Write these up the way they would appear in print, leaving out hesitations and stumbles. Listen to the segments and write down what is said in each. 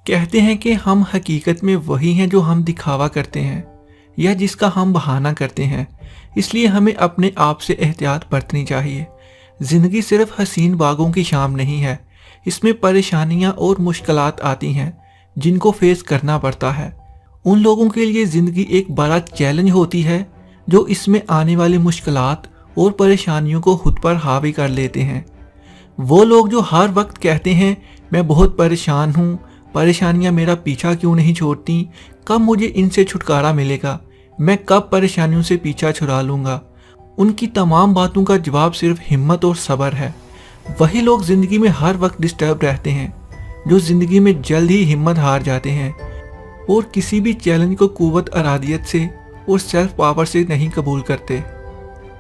कहते हैं कि हम हकीकत में वही हैं जो हम दिखावा करते हैं या जिसका हम बहाना करते हैं। इसलिए हमें अपने आप से एहतियात बरतनी चाहिए। ज़िंदगी सिर्फ हसीन बागों की शाम नहीं है, इसमें परेशानियां और मुश्किलात आती हैं जिनको फेस करना पड़ता है। उन लोगों के लिए ज़िंदगी एक बड़ा चैलेंज होती है जो इसमें आने वाली मुश्किलात और परेशानियों को खुद पर हावी कर लेते हैं। वो लोग जो हर वक्त कहते हैं मैं बहुत परेशान हूँ, परेशानियाँ मेरा पीछा क्यों नहीं छोड़ती, कब मुझे इनसे छुटकारा मिलेगा, मैं कब परेशानियों से पीछा छुड़ा लूँगा। उनकी तमाम बातों का जवाब सिर्फ हिम्मत और सब्र है। वही लोग ज़िंदगी में हर वक्त डिस्टर्ब रहते हैं, जो ज़िंदगी में जल्द ही हिम्मत हार जाते हैं और किसी भी चैलेंज को कुव्वत अरादियत से और सेल्फ पावर से नहीं कबूल करते।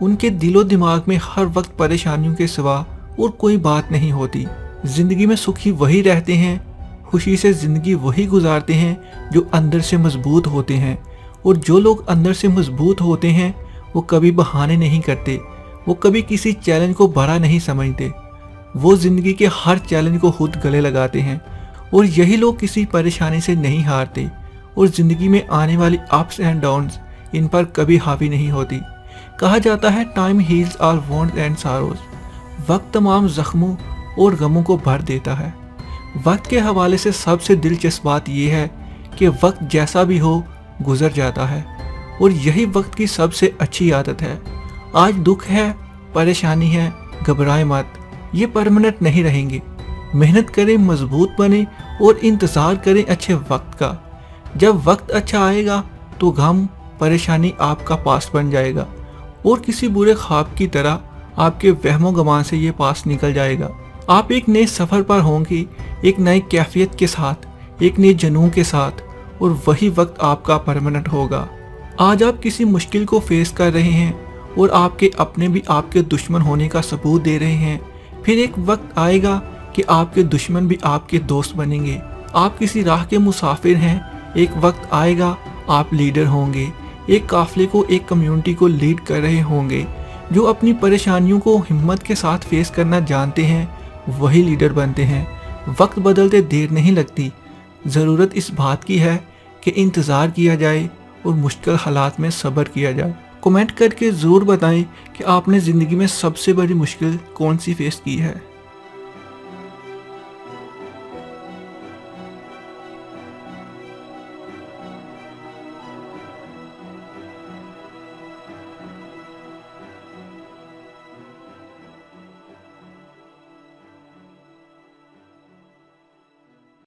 उनके दिलो दिमाग में हर वक्त परेशानियों के सिवा और कोई बात नहीं होती। ज़िंदगी में सुखी वही रहते हैं, खुशी से ज़िंदगी वही गुजारते हैं जो अंदर से मजबूत होते हैं। और जो लोग अंदर से मजबूत होते हैं वो कभी बहाने नहीं करते, वो कभी किसी चैलेंज को बड़ा नहीं समझते। वो ज़िंदगी के हर चैलेंज को खुद गले लगाते हैं। और यही लोग किसी परेशानी से नहीं हारते और ज़िंदगी में आने वाली अप्स एंड डाउन्स इन पर कभी हावी नहीं होती। कहा जाता है time heals all wants and sorrows. वक्त तमाम जख्मों और गमों को भर देता है। वक्त के हवाले से सबसे दिलचस्प बात यह है कि वक्त जैसा भी हो गुजर जाता है और यही वक्त की सबसे अच्छी आदत है। आज दुख है, परेशानी है, घबराएं मत, ये परमानेंट नहीं रहेंगे। मेहनत करें, मजबूत बने और इंतज़ार करें अच्छे वक्त का। जब वक्त अच्छा आएगा तो गम, परेशानी आपका पास बन जाएगा और किसी बुरे ख्वाब की तरह आपके वहमो गमान से ये पास निकल जाएगा। आप एक नए सफ़र पर होंगे, एक नई कैफियत के साथ, एक नए जुनून के साथ, और वही वक्त आपका परमानेंट होगा। आज आप किसी मुश्किल को फेस कर रहे हैं और आपके अपने भी आपके दुश्मन होने का सबूत दे रहे हैं। फिर एक वक्त आएगा कि आपके दुश्मन भी आपके दोस्त बनेंगे। आप किसी राह के मुसाफिर हैं, एक वक्त आएगा आप लीडर होंगे। एक काफिले को, एक कम्युनिटी को लीड कर रहे होंगे। जो अपनी परेशानियों को हिम्मत के साथ फेस करना जानते हैं वही लीडर बनते हैं। वक्त बदलते देर नहीं लगती। ज़रूरत इस बात की है कि इंतज़ार किया जाए और मुश्किल हालात में सब्र किया जाए। कमेंट करके ज़रूर बताएं कि आपने ज़िंदगी में सबसे बड़ी मुश्किल कौन सी फेस की है।